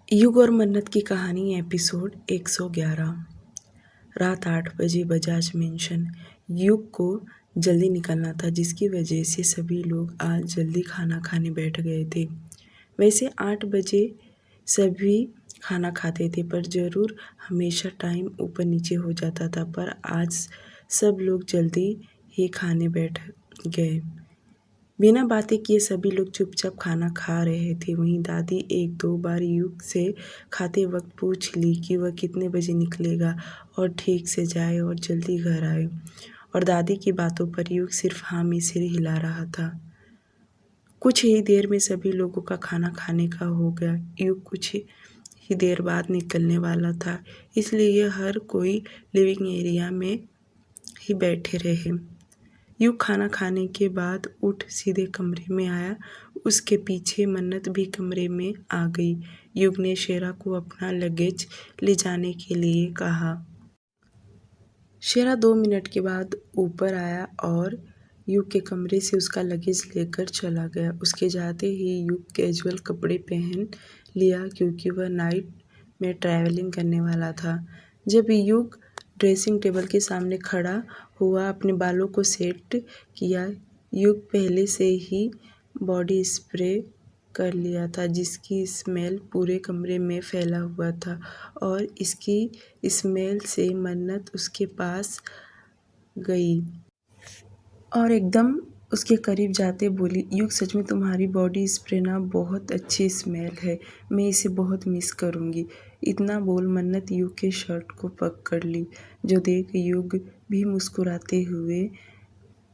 युग और मन्नत की कहानी एपिसोड 111। रात 8 बजे बजाज मेंशन। युग को जल्दी निकलना था जिसकी वजह से सभी लोग आज जल्दी खाना खाने बैठ गए थे। वैसे 8 बजे सभी खाना खाते थे पर ज़रूर हमेशा टाइम ऊपर नीचे हो जाता था, पर आज सब लोग जल्दी ही खाने बैठ गए। बिना बातें किए सभी लोग चुपचाप खाना खा रहे थे। वहीं दादी एक दो बार युग से खाते वक्त पूछ ली कि वह कितने बजे निकलेगा और ठीक से जाए और जल्दी घर आए, और दादी की बातों पर युग सिर्फ हाँ में सिर हिला रहा था। कुछ ही देर में सभी लोगों का खाना खाने का हो गया। युग कुछ ही देर बाद निकलने वाला था, इसलिए हर कोई लिविंग एरिया में ही बैठे रहे। युग खाना खाने के बाद उठ सीधे कमरे में आया। उसके पीछे मन्नत भी कमरे में आ गई। युग ने शेरा को अपना लगेज ले जाने के लिए कहा। शेरा 2 मिनट के बाद ऊपर आया और युग के कमरे से उसका लगेज लेकर चला गया। उसके जाते ही युग कैजुअल कपड़े पहन लिया क्योंकि वह नाइट में ट्रैवलिंग करने वाला था। जब युग ड्रेसिंग टेबल के सामने खड़ा हुआ, अपने बालों को सेट किया। युग पहले से ही बॉडी स्प्रे कर लिया था जिसकी स्मेल पूरे कमरे में फैला हुआ था, और इसकी स्मेल से मन्नत उसके पास गई और एकदम उसके करीब जाते बोली, युग सच में तुम्हारी बॉडी स्प्रे ना बहुत अच्छी स्मेल है, मैं इसे बहुत मिस करूँगी। इतना बोल मन्नत युग के शर्ट को पकड़ ली, जो देख युग भी मुस्कुराते हुए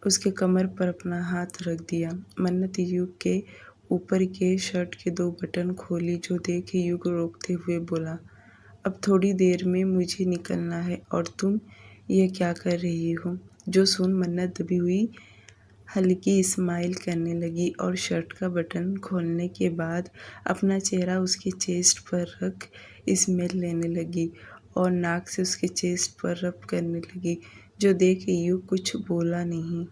उसके कमर पर अपना हाथ रख दिया। मन्नत युग के ऊपर के शर्ट के 2 बटन खोली, जो देख युग रोकते हुए बोला, अब थोड़ी देर में मुझे निकलना है और तुम ये क्या कर रही हो? जो सुन मन्नत दबी हुई हल्की स्माइल करने लगी और शर्ट का बटन खोलने के बाद अपना चेहरा उसके चेस्ट पर रख स्मेल लेने लगी और नाक से उसके चेस्ट पर रब करने लगी, जो देख युग कुछ बोला नहीं।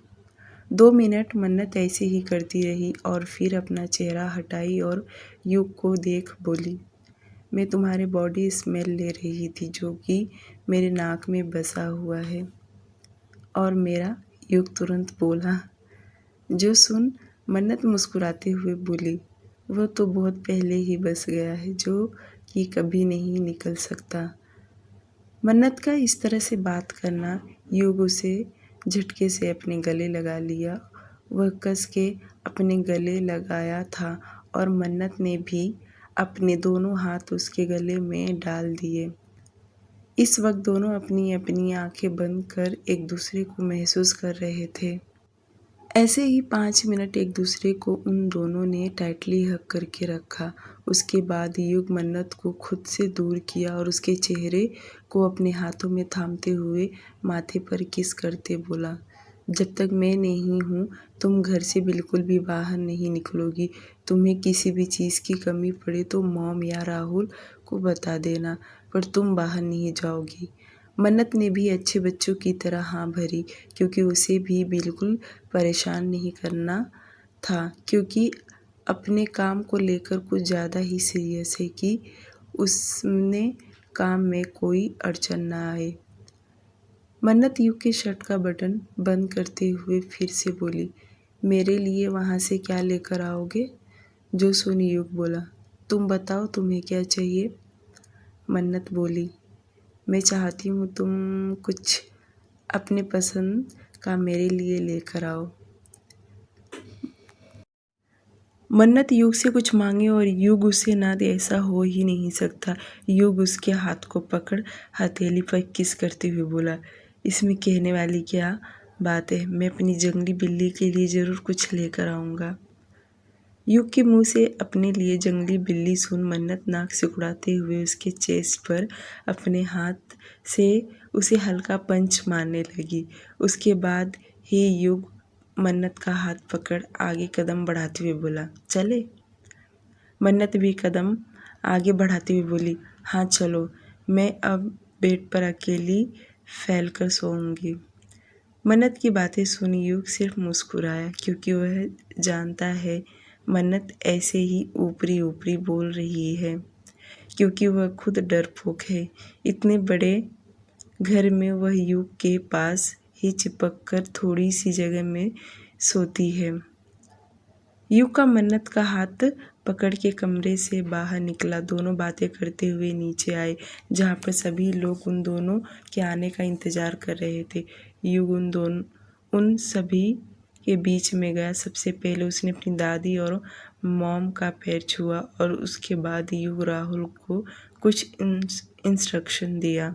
2 मिनट मन्नत ऐसे ही करती रही और फिर अपना चेहरा हटाई और युग को देख बोली, मैं तुम्हारे बॉडी स्मेल ले रही थी जो कि मेरे नाक में बसा हुआ है। और मेरा? युग तुरंत बोला। जो सुन मन्नत मुस्कुराते हुए बोली, वह तो बहुत पहले ही बस गया है, जो कि कभी नहीं निकल सकता। मन्नत का इस तरह से बात करना, युग उसे झटके से अपने गले लगा लिया। वह कस के अपने गले लगाया था और मन्नत ने भी अपने दोनों हाथ उसके गले में डाल दिए। इस वक्त दोनों अपनी अपनी आंखें बंद कर एक दूसरे को महसूस कर रहे थे। ऐसे ही 5 मिनट एक दूसरे को उन दोनों ने टाइटली हग करके रखा। उसके बाद युग मन्नत को खुद से दूर किया और उसके चेहरे को अपने हाथों में थामते हुए माथे पर किस करते बोला, जब तक मैं नहीं हूँ तुम घर से बिल्कुल भी बाहर नहीं निकलोगी। तुम्हें किसी भी चीज़ की कमी पड़े तो मॉम या राहुल को बता देना, पर तुम बाहर नहीं जाओगी। मन्नत ने भी अच्छे बच्चों की तरह हाँ भरी, क्योंकि उसे भी बिल्कुल परेशान नहीं करना था, क्योंकि अपने काम को लेकर कुछ ज़्यादा ही सीरियस है कि उसने काम में कोई अड़चन ना आए। मन्नत युग के शर्ट का बटन बंद करते हुए फिर से बोली, मेरे लिए वहाँ से क्या लेकर आओगे? जो सुन युग बोला, तुम बताओ तुम्हें क्या चाहिए? मन्नत बोली, मैं चाहती हूँ तुम कुछ अपने पसंद का मेरे लिए लेकर आओ। मन्नत युग से कुछ मांगे और युग उसे ना दे, ऐसा हो ही नहीं सकता। युग उसके हाथ को पकड़ हथेली पर किस करते हुए बोला, इसमें कहने वाली क्या बात है, मैं अपनी जंगली बिल्ली के लिए ज़रूर कुछ लेकर आऊँगा। युग के मुंह से अपने लिए जंगली बिल्ली सुन मन्नत नाक सिकुड़ाते हुए उसके चेस्ट पर अपने हाथ से उसे हल्का पंच मारने लगी। उसके बाद ही युग मन्नत का हाथ पकड़ आगे कदम बढ़ाते हुए बोला, चले? मन्नत भी कदम आगे बढ़ाते हुए बोली, हाँ चलो, मैं अब बेड पर अकेली फैल कर सोऊंगी। मन्नत की बातें सुन युग सिर्फ मुस्कुराया, क्योंकि वह जानता है मन्नत ऐसे ही ऊपरी ऊपरी बोल रही है। क्योंकि वह खुद डरपोक है। इतने बड़े घर में वह युग के पास ही चिपक कर थोड़ी सी जगह में सोती है। युग का मन्नत का हाथ पकड़ के कमरे से बाहर निकला। दोनों बातें करते हुए नीचे आए, जहाँ पर सभी लोग उन दोनों के आने का इंतजार कर रहे थे। युग उन सभी के बीच में गया। सबसे पहले उसने अपनी दादी और मॉम का पैर छुआ और उसके बाद युग राहुल को कुछ इंस्ट्रक्शन दिया।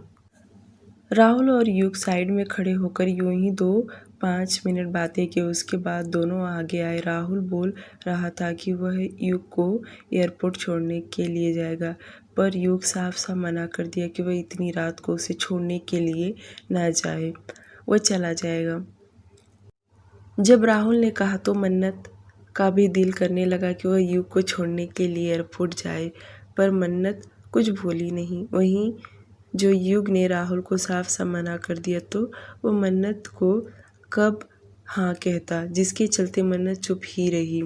राहुल और युग साइड में खड़े होकर यूं ही 2-5 मिनट बातें की। उसके बाद दोनों आगे आए। राहुल बोल रहा था कि वह युग को एयरपोर्ट छोड़ने के लिए जाएगा, पर युग साफ साफ मना कर दिया कि वह इतनी रात को उसे छोड़ने के लिए ना जाए, वह चला जाएगा। जब राहुल ने कहा तो मन्नत का भी दिल करने लगा कि वह युग को छोड़ने के लिए एयरपोर्ट जाए, पर मन्नत कुछ बोली नहीं। वहीं जो युग ने राहुल को साफ साफ मना कर दिया तो वो मन्नत को कब हाँ कहता, जिसके चलते मन्नत चुप ही रही।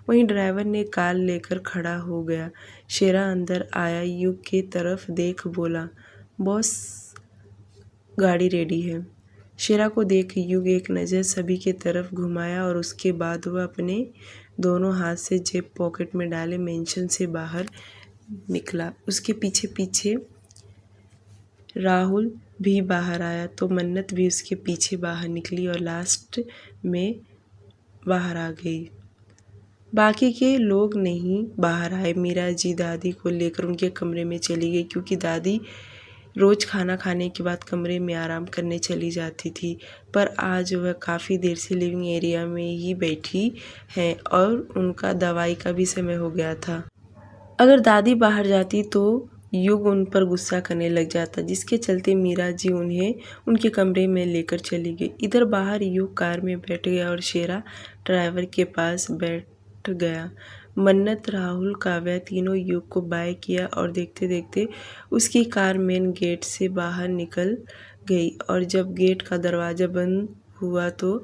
वहीं ड्राइवर ने कार लेकर खड़ा हो गया। शेरा अंदर आया, युग की तरफ देख बोला, बॉस गाड़ी रेडी है। शेरा को देख युग एक नज़र सभी की तरफ घुमाया और उसके बाद वह अपने दोनों हाथ से जेब पॉकेट में डाले मेंशन से बाहर निकला। उसके पीछे पीछे राहुल भी बाहर आया तो मन्नत भी उसके पीछे बाहर निकली और लास्ट में बाहर आ गई। बाकी के लोग नहीं बाहर आए। मीरा जी दादी को लेकर उनके कमरे में चली गई, क्योंकि दादी रोज़ खाना खाने के बाद कमरे में आराम करने चली जाती थी, पर आज वह काफ़ी देर से लिविंग एरिया में ही बैठी हैं और उनका दवाई का भी समय हो गया था। अगर दादी बाहर जाती तो युग उन पर गुस्सा करने लग जाता, जिसके चलते मीरा जी उन्हें उनके कमरे में लेकर चली गई। इधर बाहर युग कार में बैठ गया और शेरा ड्राइवर के पास बैठ गया। मन्नत, राहुल, काव्या तीनों युग को बाय किया और देखते देखते उसकी कार मेन गेट से बाहर निकल गई और जब गेट का दरवाज़ा बंद हुआ तो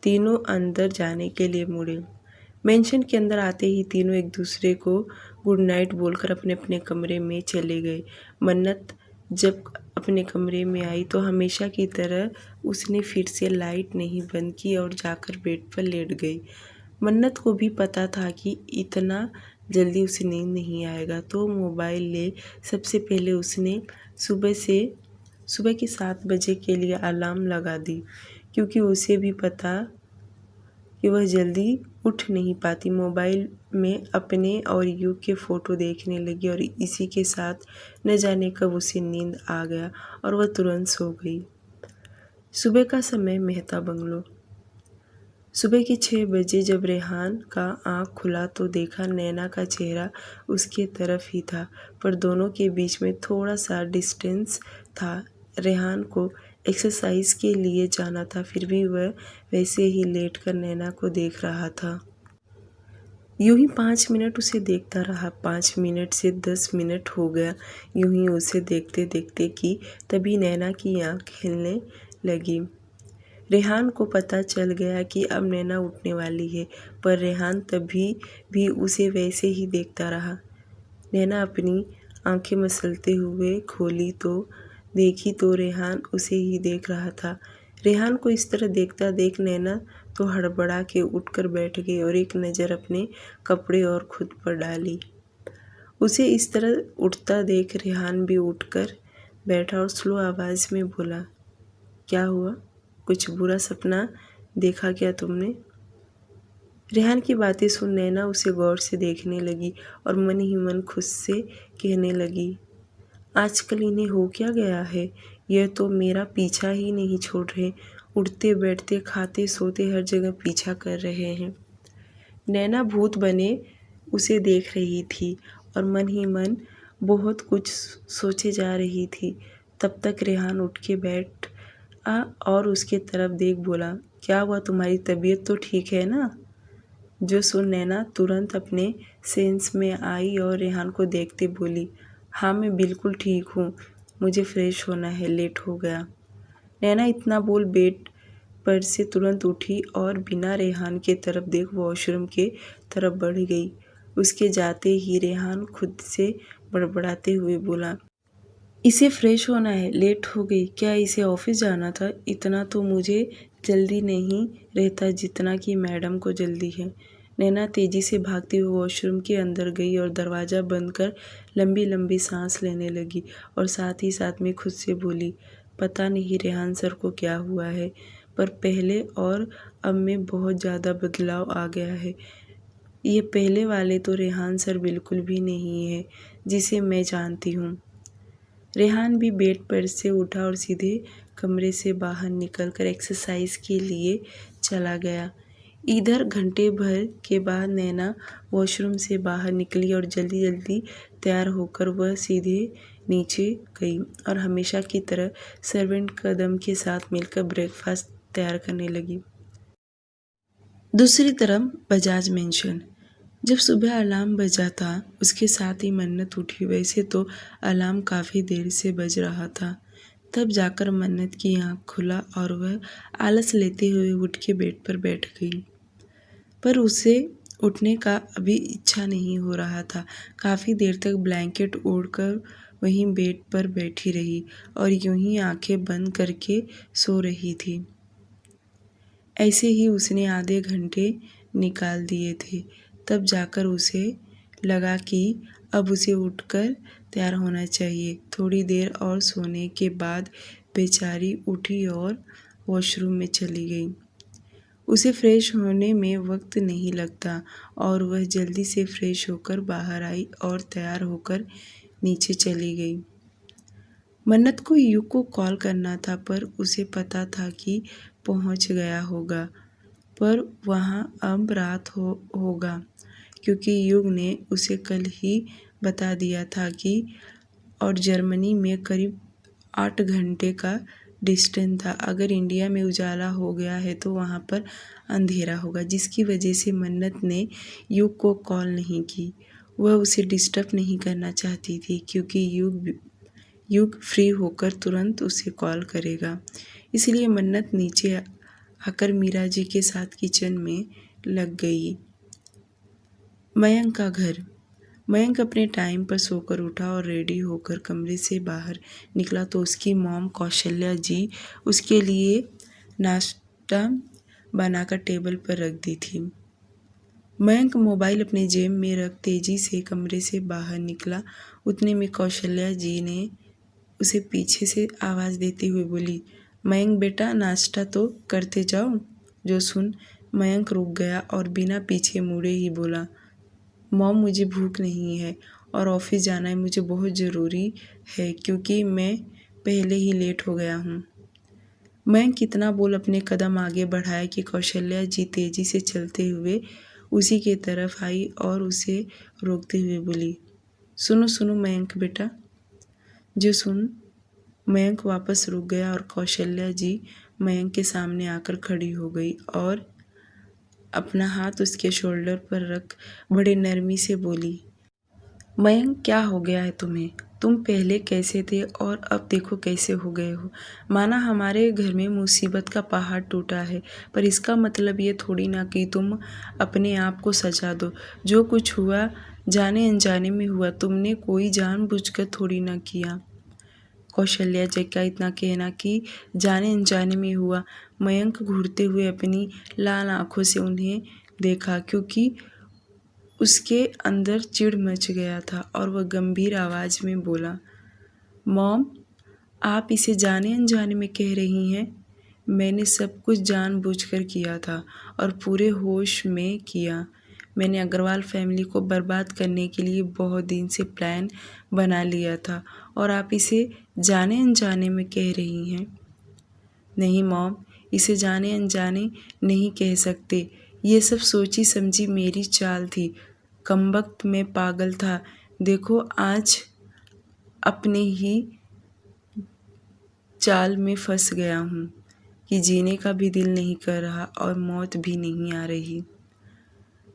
तीनों अंदर जाने के लिए मुड़े। मेंशन के अंदर आते ही तीनों एक दूसरे को गुड नाइट बोलकर अपने अपने कमरे में चले गए। मन्नत जब अपने कमरे में आई तो हमेशा की तरह उसने फिर से लाइट नहीं बंद की और जाकर बेड पर लेट गई। मन्नत को भी पता था कि इतना जल्दी उसे नींद नहीं आएगा, तो मोबाइल ले सबसे पहले उसने सुबह के 7 बजे के लिए अलार्म लगा दी, क्योंकि उसे भी पता कि वह जल्दी उठ नहीं पाती। मोबाइल में अपने और युग के फ़ोटो देखने लगी और इसी के साथ न जाने कब उसे नींद आ गया और वह तुरंत सो गई। सुबह का समय, मेहता बंगलो। सुबह के 6 बजे जब रेहान का आँख खुला तो देखा नैना का चेहरा उसके तरफ ही था, पर दोनों के बीच में थोड़ा सा डिस्टेंस था। रेहान को एक्सरसाइज के लिए जाना था, फिर भी वह वैसे ही लेटकर नैना को देख रहा था। यूं ही 5 मिनट उसे देखता रहा। 5 मिनट से 10 मिनट हो गया यूं ही उसे देखते देखते कि तभी नैना की आँख हिलने लगी। रेहान को पता चल गया कि अब नैना उठने वाली है, पर रेहान तभी भी उसे वैसे ही देखता रहा। नैना अपनी आंखें मसलते हुए खोली तो देखी तो रेहान उसे ही देख रहा था। रेहान को इस तरह देखता देख नैना तो हड़बड़ा के उठकर बैठ गई और एक नज़र अपने कपड़े और खुद पर डाली। उसे इस तरह उठता देख रेहान भी उठकर बैठा और स्लो आवाज़ में बोला, क्या हुआ? कुछ बुरा सपना देखा क्या तुमने? रेहान की बातें सुन नैना उसे गौर से देखने लगी और मन ही मन खुद से कहने लगी, आजकल इन्हें हो क्या गया है? यह तो मेरा पीछा ही नहीं छोड़ रहे, उठते बैठते खाते सोते हर जगह पीछा कर रहे हैं। नैना भूत बने उसे देख रही थी और मन ही मन बहुत कुछ सोचे जा रही थी। तब तक रेहान उठ के बैठ और उसके तरफ देख बोला, क्या हुआ, तुम्हारी तबीयत तो ठीक है ना? जो सुन नैना तुरंत अपने सेंस में आई और रेहान को देखते बोली, हाँ मैं बिल्कुल ठीक हूँ, मुझे फ्रेश होना है, लेट हो गया। नैना इतना बोल बेड पर से तुरंत उठी और बिना रेहान के तरफ देख वॉशरूम के तरफ बढ़ गई। उसके जाते ही रेहान खुद से बड़बड़ाते हुए बोला, इसे फ्रेश होना है, लेट हो गई। क्या इसे ऑफिस जाना था? इतना तो मुझे जल्दी नहीं रहता जितना कि मैडम को जल्दी है। नैना तेजी से भागती हुई वॉशरूम के अंदर गई और दरवाज़ा बंद कर लंबी लंबी सांस लेने लगी और साथ ही साथ में खुद से बोली, पता नहीं रेहान सर को क्या हुआ है, पर पहले और अब में बहुत ज़्यादा बदलाव आ गया है। ये पहले वाले तो रेहान सर बिल्कुल भी नहीं है जिसे मैं जानती हूँ। रेहान भी बेड पर से उठा और सीधे कमरे से बाहर निकलकर एक्सरसाइज के लिए चला गया। इधर घंटे भर के बाद नैना वॉशरूम से बाहर निकली और जल्दी जल्दी तैयार होकर वह सीधे नीचे गई और हमेशा की तरह सर्वेंट कदम के साथ मिलकर ब्रेकफास्ट तैयार करने लगी। दूसरी तरफ बजाज मेंशन। जब सुबह अलार्म बजा था उसके साथ ही मन्नत उठी। वैसे तो अलार्म काफ़ी देर से बज रहा था, तब जाकर मन्नत की आँख खुला और वह आलस लेते हुए उठ के बेड पर बैठ गई। पर उसे उठने का अभी इच्छा नहीं हो रहा था। काफ़ी देर तक ब्लैंकेट ओढ़कर वहीं बेड पर बैठी रही और यूं ही आंखें बंद करके सो रही थी। ऐसे ही उसने आधे घंटे निकाल दिए थे। तब जाकर उसे लगा कि अब उसे उठकर तैयार होना चाहिए। थोड़ी देर और सोने के बाद बेचारी उठी और वॉशरूम में चली गई। उसे फ्रेश होने में वक्त नहीं लगता और वह जल्दी से फ्रेश होकर बाहर आई और तैयार होकर नीचे चली गई। मन्नत को युग को कॉल करना था, पर उसे पता था कि पहुंच गया होगा, पर वहां अब रात होगा क्योंकि युग ने उसे कल ही बता दिया था कि और जर्मनी में करीब 8 घंटे का डिस्टेंस था। अगर इंडिया में उजाला हो गया है तो वहाँ पर अंधेरा होगा, जिसकी वजह से मन्नत ने युग को कॉल नहीं की। वह उसे डिस्टर्ब नहीं करना चाहती थी क्योंकि युग फ्री होकर तुरंत उसे कॉल करेगा। इसलिए मन्नत नीचे आकर मीरा जी के साथ किचन में लग गई। मयंक का घर। मयंक अपने टाइम पर सोकर उठा और रेडी होकर कमरे से बाहर निकला तो उसकी मॉम कौशल्या जी उसके लिए नाश्ता बनाकर टेबल पर रख दी थी। मयंक मोबाइल अपने जेब में रख तेजी से कमरे से बाहर निकला। उतने में कौशल्या जी ने उसे पीछे से आवाज़ देते हुए बोली, मयंक बेटा नाश्ता तो करते जाओ। जो सुन मयंक रुक गया और बिना पीछे मुड़े ही बोला, मॉम मुझे भूख नहीं है और ऑफिस जाना है, मुझे बहुत ज़रूरी है क्योंकि मैं पहले ही लेट हो गया हूँ। मयंक कितना बोल अपने कदम आगे बढ़ाया कि कौशल्या जी तेज़ी से चलते हुए उसी के तरफ आई और उसे रोकते हुए बोली, सुनो सुनो मयंक बेटा। जो सुन मयंक वापस रुक गया और कौशल्या जी मयंक के सामने आकर खड़ी हो गई और अपना हाथ उसके शोल्डर पर रख बड़े नरमी से बोली, मयंक क्या हो गया है तुम्हें? तुम पहले कैसे थे और अब देखो कैसे हो गए हो। माना हमारे घर में मुसीबत का पहाड़ टूटा है, पर इसका मतलब ये थोड़ी ना कि तुम अपने आप को सजा दो। जो कुछ हुआ जाने अनजाने में हुआ, तुमने कोई जानबूझकर थोड़ी ना किया। कौशल्या जी का इतना कहना कि जाने अनजाने में हुआ। मयंक घूरते हुए अपनी लाल आंखों से उन्हें देखा क्योंकि उसके अंदर चिढ़ मच गया था और वह गंभीर आवाज़ में बोला, मॉम आप इसे जाने अनजाने में कह रही हैं? मैंने सब कुछ जानबूझकर किया था और पूरे होश में किया। मैंने अग्रवाल फैमिली को बर्बाद करने के लिए बहुत दिन से प्लान बना लिया था और आप इसे जाने अनजाने में कह रही हैं? नहीं मॉम, इसे जाने अनजाने नहीं कह सकते। ये सब सोची समझी मेरी चाल थी। कमबख्त मैं पागल था। देखो आज अपने ही चाल में फंस गया हूँ कि जीने का भी दिल नहीं कर रहा और मौत भी नहीं आ रही।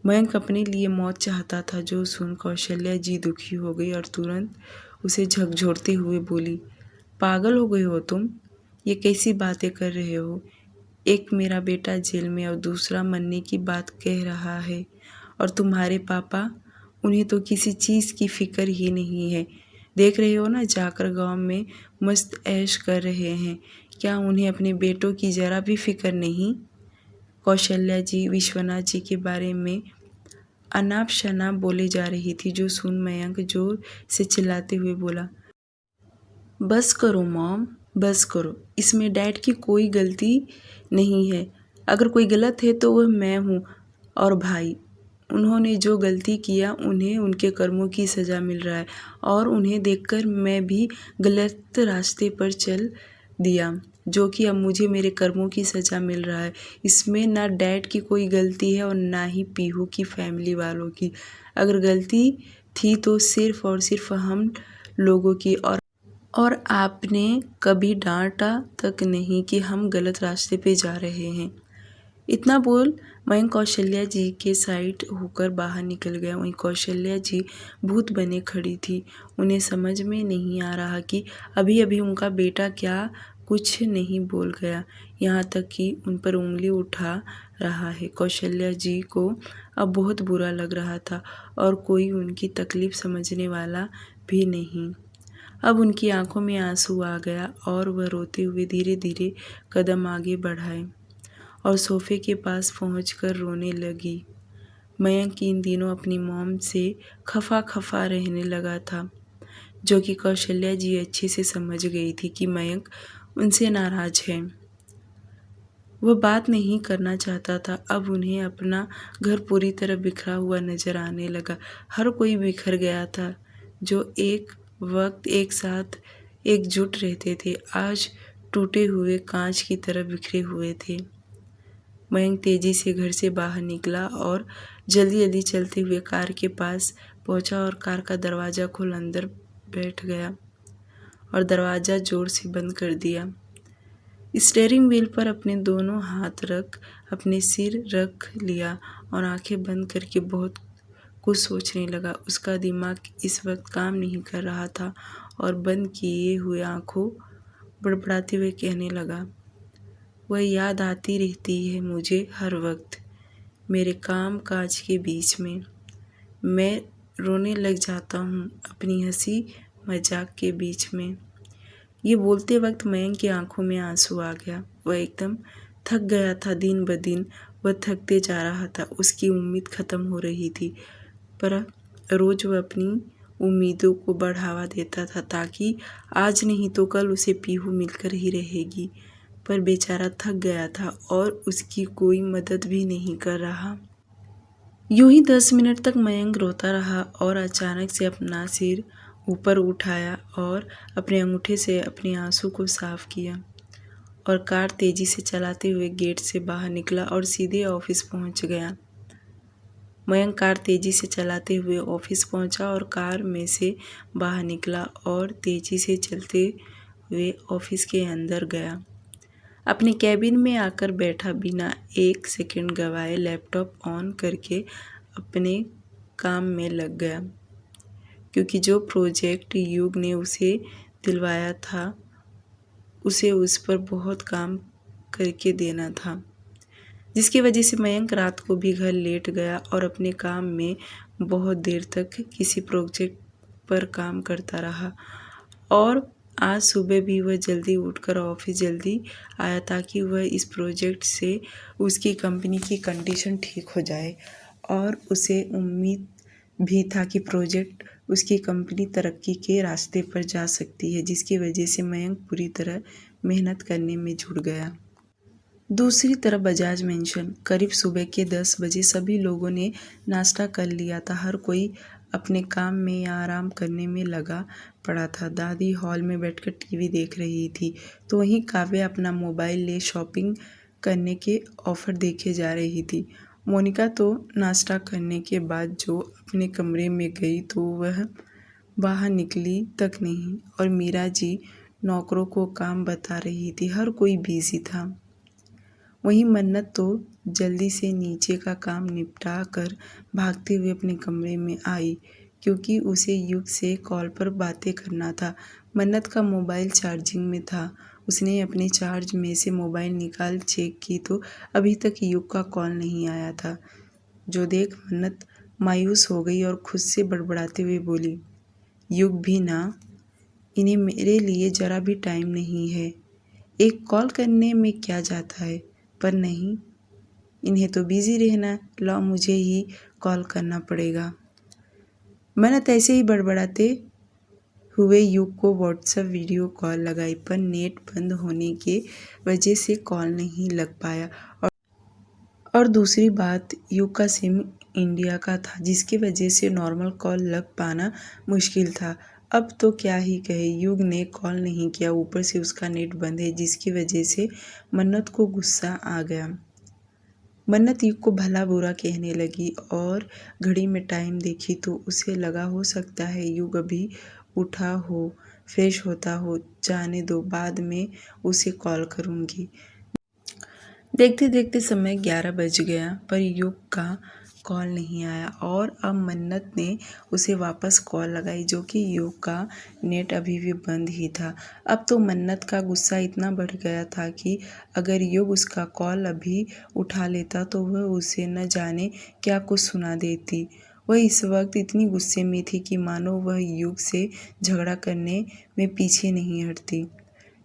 मयंक अपने लिए मौत चाहता था। जो सुन कौशल्या जी दुखी हो गई और तुरंत उसे झकझोरते हुए बोली, पागल हो गए हो तुम? ये कैसी बातें कर रहे हो? एक मेरा बेटा जेल में और दूसरा मरने की बात कह रहा है और तुम्हारे पापा उन्हें तो किसी चीज़ की फ़िक्र ही नहीं है। देख रहे हो ना, जाकर गाँव में मस्त ऐश कर रहे हैं। क्या उन्हें अपने बेटों की ज़रा भी फ़िक्र नहीं? कौशल्या जी विश्वनाथ जी के बारे में अनाप शनाप बोले जा रही थी, जो सुन मयंक जोर से चिल्लाते हुए बोला, बस करो मॉम, बस करो। इसमें डैड की कोई गलती नहीं है। अगर कोई गलत है तो वह मैं हूँ और भाई। उन्होंने जो गलती किया उन्हें उनके कर्मों की सज़ा मिल रहा है और उन्हें देखकर मैं भी गलत रास्ते पर चल दिया, जो कि अब मुझे मेरे कर्मों की सज़ा मिल रहा है। इसमें ना डैड की कोई गलती है और ना ही पीहू की फैमिली वालों की। अगर गलती थी तो सिर्फ़ और सिर्फ़ हम लोगों की, और आपने कभी डांटा तक नहीं कि हम गलत रास्ते पे जा रहे हैं। इतना बोल मयंक कौशल्या जी के साइड होकर बाहर निकल गया। वहीं कौशल्या जी भूत बने खड़ी थी। उन्हें समझ में नहीं आ रहा कि अभी अभी उनका बेटा क्या कुछ नहीं बोल गया, यहाँ तक कि उन पर उंगली उठा रहा है। कौशल्या जी को अब बहुत बुरा लग रहा था और कोई उनकी तकलीफ़ समझने वाला भी नहीं। अब उनकी आंखों में आंसू आ गया और वह रोते हुए धीरे धीरे कदम आगे बढ़ाए और सोफे के पास पहुंचकर रोने लगी। मयंक इन दिनों अपनी मॉम से खफा खफा रहने लगा था, जो कि कौशल्या जी अच्छे से समझ गई थी कि मयंक उनसे नाराज है। वह बात नहीं करना चाहता था। अब उन्हें अपना घर पूरी तरह बिखरा हुआ नजर आने लगा। हर कोई बिखर गया था। जो एक वक्त एक साथ एकजुट रहते थे, आज टूटे हुए कांच की तरह बिखरे हुए थे। मयंक तेजी से घर से बाहर निकला और जल्दी जल्दी चलते हुए कार के पास पहुंचा और कार का दरवाज़ा खोल अंदर बैठ गया और दरवाज़ा जोर से बंद कर दिया। स्टीयरिंग व्हील पर अपने दोनों हाथ रख अपने सिर रख लिया और आंखें बंद करके बहुत कुछ सोचने लगा। उसका दिमाग इस वक्त काम नहीं कर रहा था और बंद किए हुए आंखों बड़बड़ाते हुए कहने लगा, वह याद आती रहती है मुझे हर वक्त, मेरे काम काज के बीच में। मैं रोने लग जाता हूँ अपनी हंसी मजाक के बीच में। ये बोलते वक्त मयंक की आंखों में आंसू आ गया। वह एकदम थक गया था। दिन ब दिन वह थकते जा रहा था। उसकी उम्मीद खत्म हो रही थी, पर रोज वह अपनी उम्मीदों को बढ़ावा देता था ताकि आज नहीं तो कल उसे पीहू मिलकर ही रहेगी। पर बेचारा थक गया था और उसकी कोई मदद भी नहीं कर रहा। यूं ही 10 मिनट तक मयंक रोता रहा और अचानक से अपना सिर ऊपर उठाया और अपने अंगूठे से अपने आंसू को साफ किया और कार तेजी से चलाते हुए गेट से बाहर निकला और सीधे ऑफिस पहुंच गया। मयंक कार तेजी से चलाते हुए ऑफिस पहुंचा और कार में से बाहर निकला और तेजी से चलते हुए ऑफिस के अंदर गया। अपने कैबिन में आकर बैठा, बिना एक सेकंड गवाए लैपटॉप ऑन करके अपने काम में लग गया, क्योंकि जो प्रोजेक्ट युग ने उसे दिलवाया था उसे उस पर बहुत काम करके देना था, जिसकी वजह से मयंक रात को भी घर लेट गया और अपने काम में बहुत देर तक किसी प्रोजेक्ट पर काम करता रहा। और आज सुबह भी वह जल्दी उठकर ऑफिस जल्दी आया ताकि वह इस प्रोजेक्ट से उसकी कंपनी की कंडीशन ठीक हो जाए और उसे उम्मीद भी था कि प्रोजेक्ट उसकी कंपनी तरक्की के रास्ते पर जा सकती है, जिसकी वजह से मयंक पूरी तरह मेहनत करने में जुट गया। दूसरी तरफ बजाज मेंशन करीब सुबह के 10 बजे सभी लोगों ने नाश्ता कर लिया था। हर कोई अपने काम में या आराम करने में लगा पड़ा था। दादी हॉल में बैठकर टीवी देख रही थी तो वहीं काव्या अपना मोबाइल ले शॉपिंग करने के ऑफर देखे जा रही थी। मोनिका तो नाश्ता करने के बाद जो अपने कमरे में गई तो वह बाहर निकली तक नहीं और मीरा जी नौकरों को काम बता रही थी। हर कोई बिजी था। वहीं मन्नत तो जल्दी से नीचे का काम निपटा कर भागते हुए अपने कमरे में आई, क्योंकि उसे युग से कॉल पर बातें करना था। मन्नत का मोबाइल चार्जिंग में था। उसने अपने चार्ज में से मोबाइल निकाल चेक की तो अभी तक युग का कॉल नहीं आया था। जो देख मन्नत मायूस हो गई और खुद से बड़बड़ाते हुए बोली, युग भी ना, इन्हें मेरे लिए ज़रा भी टाइम नहीं है। एक कॉल करने में क्या जाता है, पर नहीं, इन्हें तो बिज़ी रहना, लो मुझे ही कॉल करना पड़ेगा। मन्नत ऐसे ही बड़बड़ाते हुए युग को व्हाट्सएप वीडियो कॉल लगाई, पर नेट बंद होने के वजह से कॉल नहीं लग पाया। और दूसरी बात, युग का सिम इंडिया का था, जिसकी वजह से नॉर्मल कॉल लग पाना मुश्किल था। अब तो क्या ही कहे, युग ने कॉल नहीं किया, ऊपर से उसका नेट बंद है, जिसकी वजह से मन्नत को गुस्सा आ गया। मन्नत युग को भला बुरा कहने लगी और घड़ी में टाइम देखी तो उसे लगा हो सकता है युग अभी उठा हो, फ्रेश होता हो, जाने दो, बाद में उसे कॉल करूँगी। देखते देखते समय 11 बज गया, पर युग का कॉल नहीं आया और अब मन्नत ने उसे वापस कॉल लगाई, जो कि युग का नेट अभी भी बंद ही था। अब तो मन्नत का गुस्सा इतना बढ़ गया था कि अगर युग उसका कॉल अभी उठा लेता तो वह उसे न जाने क्या कुछ सुना देती। वह इस वक्त इतनी गुस्से में थी कि मानो वह युग से झगड़ा करने में पीछे नहीं हटती।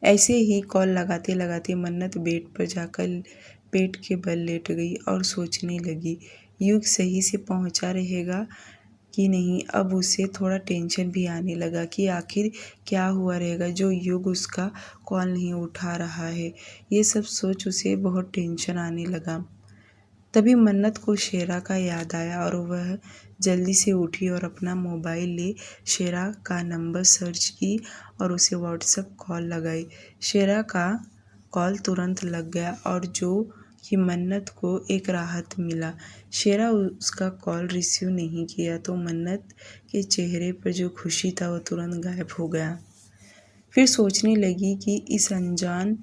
ऐसे ही कॉल लगाते लगाते मन्नत बेड पर जाकर पेट के बल लेट गई और सोचने लगी, युग सही से पहुंचा रहेगा कि नहीं। अब उसे थोड़ा टेंशन भी आने लगा कि आखिर क्या हुआ रहेगा जो युग उसका कॉल नहीं उठा रहा है। ये सब सोच उसे बहुत टेंशन आने लगा। तभी मन्नत को शेरा का याद आया और वह जल्दी से उठी और अपना मोबाइल ले शेरा का नंबर सर्च की और उसे व्हाट्सएप कॉल लगाई। शेरा का कॉल तुरंत लग गया और जो कि मन्नत को एक राहत मिला। शेरा उसका कॉल रिसीव नहीं किया तो मन्नत के चेहरे पर जो खुशी था वो तुरंत गायब हो गया। फिर सोचने लगी कि इस अनजान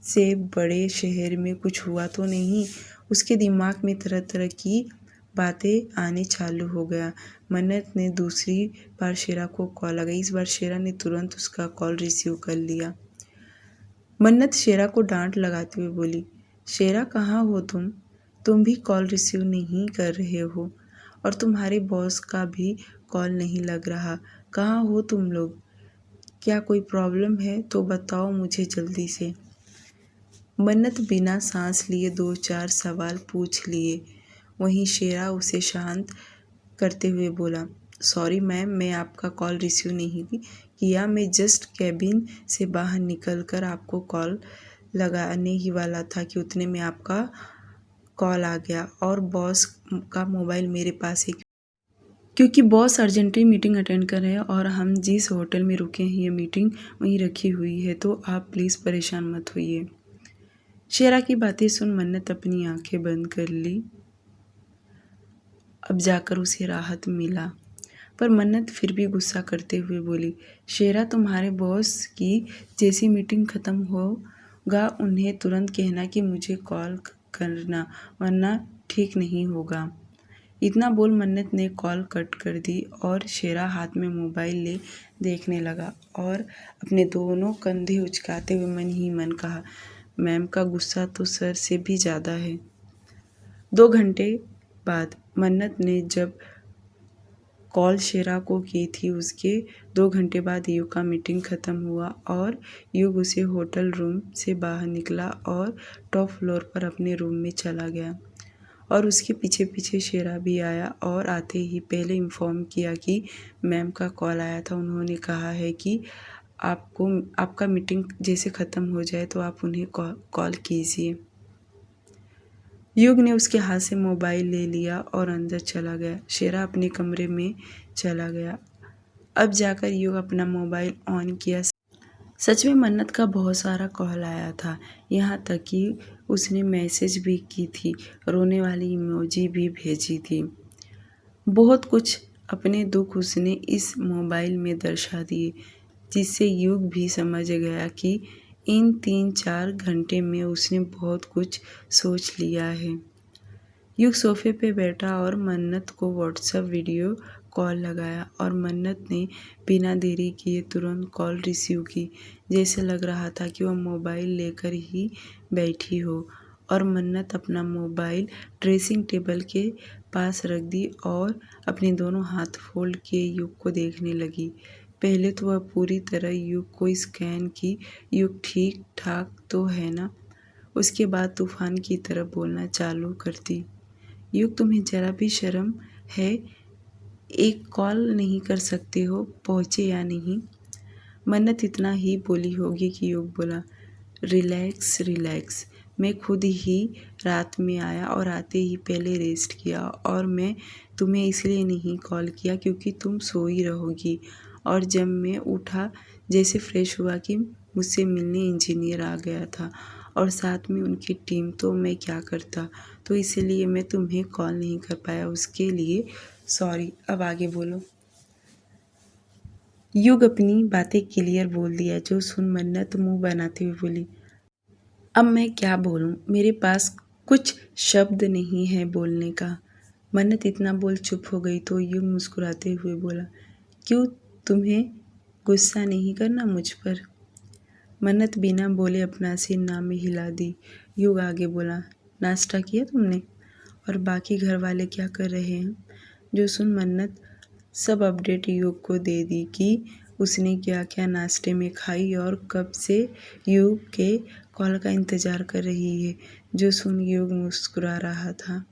से बड़े शहर में कुछ हुआ तो नहीं। उसके दिमाग में तरह तरह की बातें आने चालू हो गया। मन्नत ने दूसरी बार शेरा को कॉल लगाई। इस बार शेरा ने तुरंत उसका कॉल रिसीव कर लिया। मन्नत शेरा को डांट लगाते हुए बोली, शेरा कहाँ हो तुम? तुम भी कॉल रिसीव नहीं कर रहे हो और तुम्हारे बॉस का भी कॉल नहीं लग रहा। कहाँ हो तुम लोग? क्या कोई प्रॉब्लम है तो बताओ मुझे जल्दी से। मन्नत बिना सांस लिए 2-4 सवाल पूछ लिए। वहीं शेरा उसे शांत करते हुए बोला, सॉरी मैम, मैं आपका कॉल रिसीव नहीं किया। मैं जस्ट कैबिन से बाहर निकलकर आपको कॉल लगाने ही वाला था कि उतने में आपका कॉल आ गया और बॉस का मोबाइल मेरे पास है, क्योंकि बॉस अर्जेंटली मीटिंग अटेंड कर रहे हैं और हम जिस होटल में रुके हैं ये मीटिंग वहीं रखी हुई है, तो आप प्लीज़ परेशान मत होइए। शेरा की बातें सुन मन्नत अपनी आंखें बंद कर ली। अब जाकर उसे राहत मिला, पर मन्नत फिर भी गुस्सा करते हुए बोली, शेरा तुम्हारे बॉस की जैसी मीटिंग ख़त्म होगा उन्हें तुरंत कहना कि मुझे कॉल करना, वरना ठीक नहीं होगा। इतना बोल मन्नत ने कॉल कट कर दी और शेरा हाथ में मोबाइल ले देखने लगा और अपने दोनों कंधे उचकाते हुए मन ही मन कहा, मैम का गुस्सा तो सर से भी ज़्यादा है। 2 घंटे बाद मन्नत ने जब कॉल शेरा को की थी, उसके 2 घंटे बाद युग का मीटिंग ख़त्म हुआ और युग उसे होटल रूम से बाहर निकला और टॉप फ्लोर पर अपने रूम में चला गया और उसके पीछे पीछे शेरा भी आया और आते ही पहले इन्फॉर्म किया कि मैम का कॉल आया था। उन्होंने कहा है कि आपका मीटिंग जैसे ख़त्म हो जाए तो आप उन्हें कॉल कीजिए। युग ने उसके हाथ से मोबाइल ले लिया और अंदर चला गया। शेरा अपने कमरे में चला गया। अब जाकर युग अपना मोबाइल ऑन किया। सच में मन्नत का बहुत सारा कॉल आया था, यहाँ तक कि उसने मैसेज भी की थी, रोने वाली इमोजी भी भेजी थी। बहुत कुछ अपने दुख उसने इस मोबाइल में दर्शा दिए, जिससे युग भी समझ गया कि इन 3-4 घंटे में उसने बहुत कुछ सोच लिया है। युग सोफे पे बैठा और मन्नत को व्हाट्सएप वीडियो कॉल लगाया और मन्नत ने बिना देरी किए तुरंत कॉल रिसीव की। जैसे लग रहा था कि वह मोबाइल लेकर ही बैठी हो और मन्नत अपना मोबाइल ड्रेसिंग टेबल के पास रख दी और अपने दोनों हाथ फोल्ड किए युग को देखने लगी। पहले तो वह पूरी तरह युग को स्कैन की, युग ठीक ठाक तो है ना। उसके बाद तूफान की तरह बोलना चालू कर दी। युग, तुम्हें जरा भी शर्म है? एक कॉल नहीं कर सकते हो, पहुँचे या नहीं? मन्नत इतना ही बोली होगी कि युग बोला, रिलैक्स रिलैक्स, मैं खुद ही रात में आया और आते ही पहले रेस्ट किया, और मैं तुम्हें इसलिए नहीं कॉल किया क्योंकि तुम सोई रहोगी। और जब मैं उठा जैसे फ्रेश हुआ कि मुझसे मिलने इंजीनियर आ गया था और साथ में उनकी टीम, तो मैं क्या करता, तो इसलिए मैं तुम्हें कॉल नहीं कर पाया, उसके लिए सॉरी। अब आगे बोलो। युग अपनी बातें क्लियर बोल दिया, जो सुन मन्नत मुंह बनाते हुए बोली, अब मैं क्या बोलूं, मेरे पास कुछ शब्द नहीं है बोलने का। मन्नत इतना बोल चुप हो गई तो युग मुस्कुराते हुए बोला, क्यों, तुम्हें गुस्सा नहीं करना मुझ पर? मन्नत बिना बोले अपना सिर ना में हिला दी। युग आगे बोला, नाश्ता किया तुमने? और बाकी घर वाले क्या कर रहे हैं? जो सुन मन्नत सब अपडेट युग को दे दी कि उसने क्या क्या नाश्ते में खाई और कब से युग के कॉल का इंतज़ार कर रही है। जो सुन युग मुस्कुरा रहा था।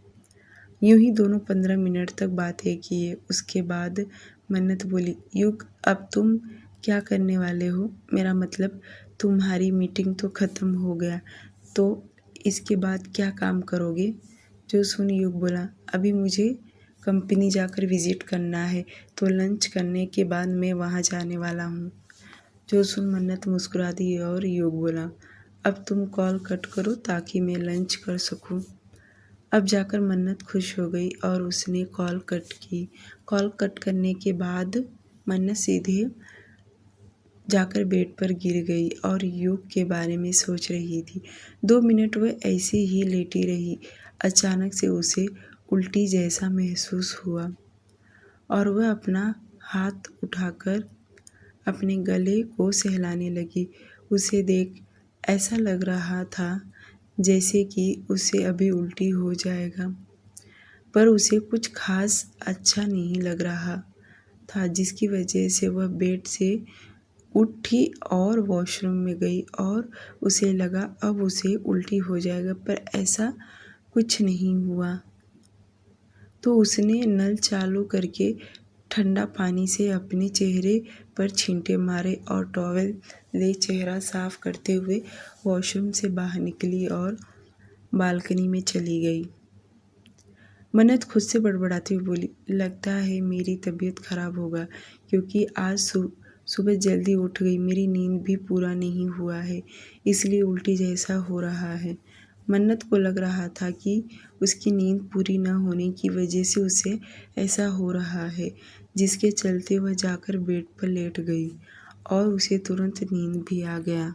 यूं ही दोनों 15 मिनट तक बातें किए। उसके बाद मन्नत बोली, युग, अब तुम क्या करने वाले हो? मेरा मतलब तुम्हारी मीटिंग तो ख़त्म हो गया, तो इसके बाद क्या काम करोगे? जो सुन युग बोला, अभी मुझे कंपनी जाकर विज़िट करना है, तो लंच करने के बाद मैं वहाँ जाने वाला हूँ। जो सुन मन्नत मुस्कुरा दी और युग बोला, अब तुम कॉल कट करो ताकि मैं लंच कर सकूँ। अब जाकर मन्नत खुश हो गई और उसने कॉल कट की। कॉल कट करने के बाद मन्नत सीधे जाकर बेड पर गिर गई और युग के बारे में सोच रही थी। 2 मिनट वह ऐसे ही लेटी रही। अचानक से उसे उल्टी जैसा महसूस हुआ और वह अपना हाथ उठाकर अपने गले को सहलाने लगी। उसे देख ऐसा लग रहा था जैसे कि उसे अभी उल्टी हो जाएगा, पर उसे कुछ खास अच्छा नहीं लग रहा था, जिसकी वजह से वह बेड से उठी और वॉशरूम में गई और उसे लगा अब उसे उल्टी हो जाएगा, पर ऐसा कुछ नहीं हुआ। तो उसने नल चालू करके ठंडा पानी से अपने चेहरे पर छींटे मारे और टॉवेल ले चेहरा साफ करते हुए वॉशरूम से बाहर निकली और बालकनी में चली गई। मन्नत खुद से बड़बड़ाती हुई बोली, लगता है मेरी तबीयत खराब होगा क्योंकि आज सुबह जल्दी उठ गई, मेरी नींद भी पूरा नहीं हुआ है, इसलिए उल्टी जैसा हो रहा है। मन्नत को लग रहा था कि उसकी नींद पूरी न होने की वजह से उसे ऐसा हो रहा है, जिसके चलते वह जाकर बेड पर लेट गई और उसे तुरंत नींद भी आ गया।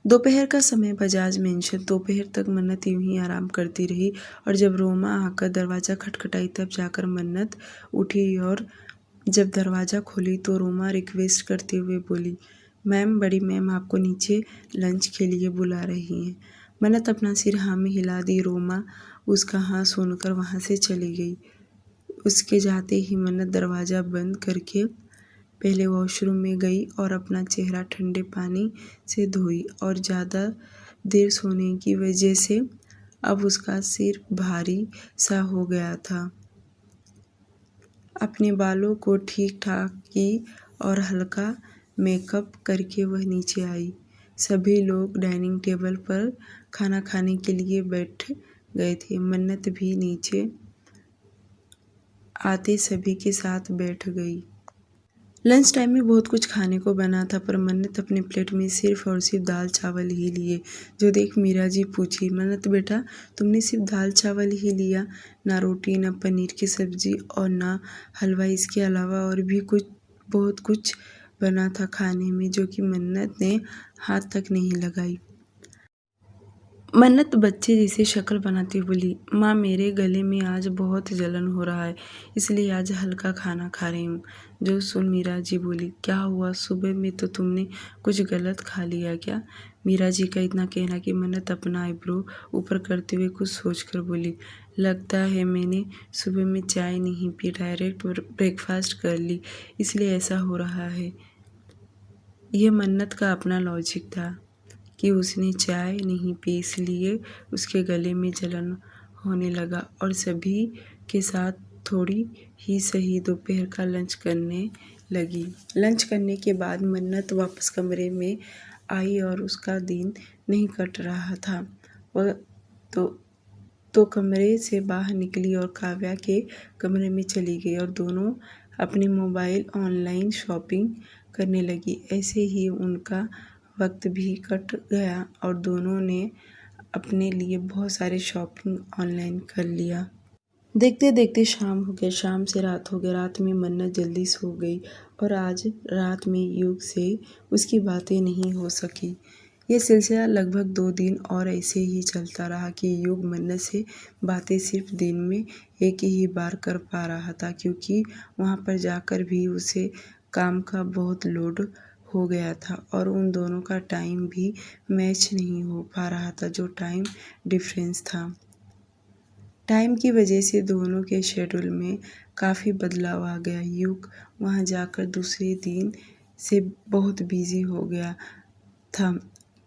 दोपहर का समय बजाज मेंशन। दोपहर तक मन्नत यूं ही आराम करती रही और जब रोमा आकर दरवाज़ा खटखटाई तब जाकर मन्नत उठी और जब दरवाज़ा खोली तो रोमा रिक्वेस्ट करते हुए बोली, मैम, बड़ी मैम आपको नीचे लंच के लिए बुला रही हैं। मन्नत अपना सिर हाँ में हिला दी। रोमा उसका हाँ सुनकर वहाँ से चली गई। उसके जाते ही मन्नत दरवाज़ा बंद करके पहले वॉशरूम में गई और अपना चेहरा ठंडे पानी से धोई और ज़्यादा देर सोने की वजह से अब उसका सिर भारी सा हो गया था। अपने बालों को ठीक ठाक की और हल्का मेकअप करके वह नीचे आई। सभी लोग डाइनिंग टेबल पर खाना खाने के लिए बैठ गए थे। मन्नत भी नीचे आते सभी के साथ बैठ गई। लंच टाइम में बहुत कुछ खाने को बना था, पर मन्नत अपने प्लेट में सिर्फ और सिर्फ दाल चावल ही लिए। जो देख मीरा जी पूछी, मन्नत बेटा, तुमने सिर्फ दाल चावल ही लिया, ना रोटी, ना पनीर की सब्जी और ना हलवा, इसके अलावा और भी बहुत कुछ बना था खाने में, जो कि मन्नत ने हाथ तक नहीं लगाई। मन्नत बच्चे जैसे शक्ल बनाती बोली, माँ मेरे गले में आज बहुत जलन हो रहा है, इसलिए आज हल्का खाना खा रही हूँ। जो सुन मीरा जी बोली, क्या हुआ, सुबह में तो तुमने कुछ गलत खा लिया क्या? मीरा जी का इतना कहना कि मन्नत अपना आईब्रो ऊपर करते हुए कुछ सोचकर बोली, लगता है मैंने सुबह में चाय नहीं पी, डायरेक्ट ब्रेकफास्ट कर ली, इसलिए ऐसा हो रहा है। यह मन्नत का अपना लॉजिक था कि उसने चाय नहीं पी, इसलिए उसके गले में जलन होने लगा और सभी के साथ थोड़ी ही सही दोपहर का लंच करने लगी। लंच करने के बाद मन्नत वापस कमरे में आई और उसका दिन नहीं कट रहा था। वह तो कमरे से बाहर निकली और काव्या के कमरे में चली गई और दोनों अपने मोबाइल ऑनलाइन शॉपिंग करने लगी। ऐसे ही उनका वक्त भी कट गया और दोनों ने अपने लिए बहुत सारे शॉपिंग ऑनलाइन कर लिया। देखते देखते शाम हो गया, शाम से रात हो गया। रात में मन्नत जल्दी सो गई और आज रात में युग से उसकी बातें नहीं हो सकी। यह सिलसिला लगभग 2 दिन और ऐसे ही चलता रहा कि युग मन्नत से बातें सिर्फ दिन में एक ही बार कर पा रहा था, क्योंकि वहाँ पर जाकर भी उसे काम का बहुत लोड हो गया था और उन दोनों का टाइम भी मैच नहीं हो पा रहा था, जो टाइम डिफरेंस था। टाइम की वजह से दोनों के शेड्यूल में काफ़ी बदलाव आ गया। युग वहाँ जाकर दूसरे दिन से बहुत बिजी हो गया था,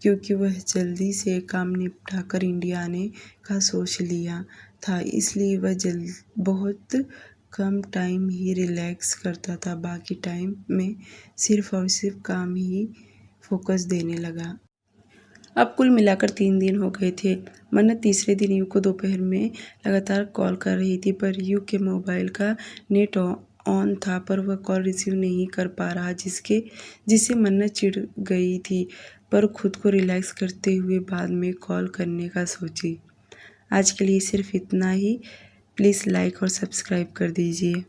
क्योंकि वह जल्दी से काम निपटाकर इंडिया आने का सोच लिया था, इसलिए वह बहुत कम टाइम ही रिलैक्स करता था। बाकी टाइम में सिर्फ और सिर्फ काम ही फोकस देने लगा। अब कुल मिलाकर 3 दिन हो गए थे। मन्नत तीसरे दिन युग को दोपहर में लगातार कॉल कर रही थी, पर युग के मोबाइल का नेट ऑन था पर वह कॉल रिसीव नहीं कर पा रहा, जिससे मन्नत चिढ़ गई थी, पर खुद को रिलैक्स करते हुए बाद में कॉल करने का सोची। आज के लिए सिर्फ इतना ही। प्लीज़ लाइक और सब्सक्राइब कर दीजिए।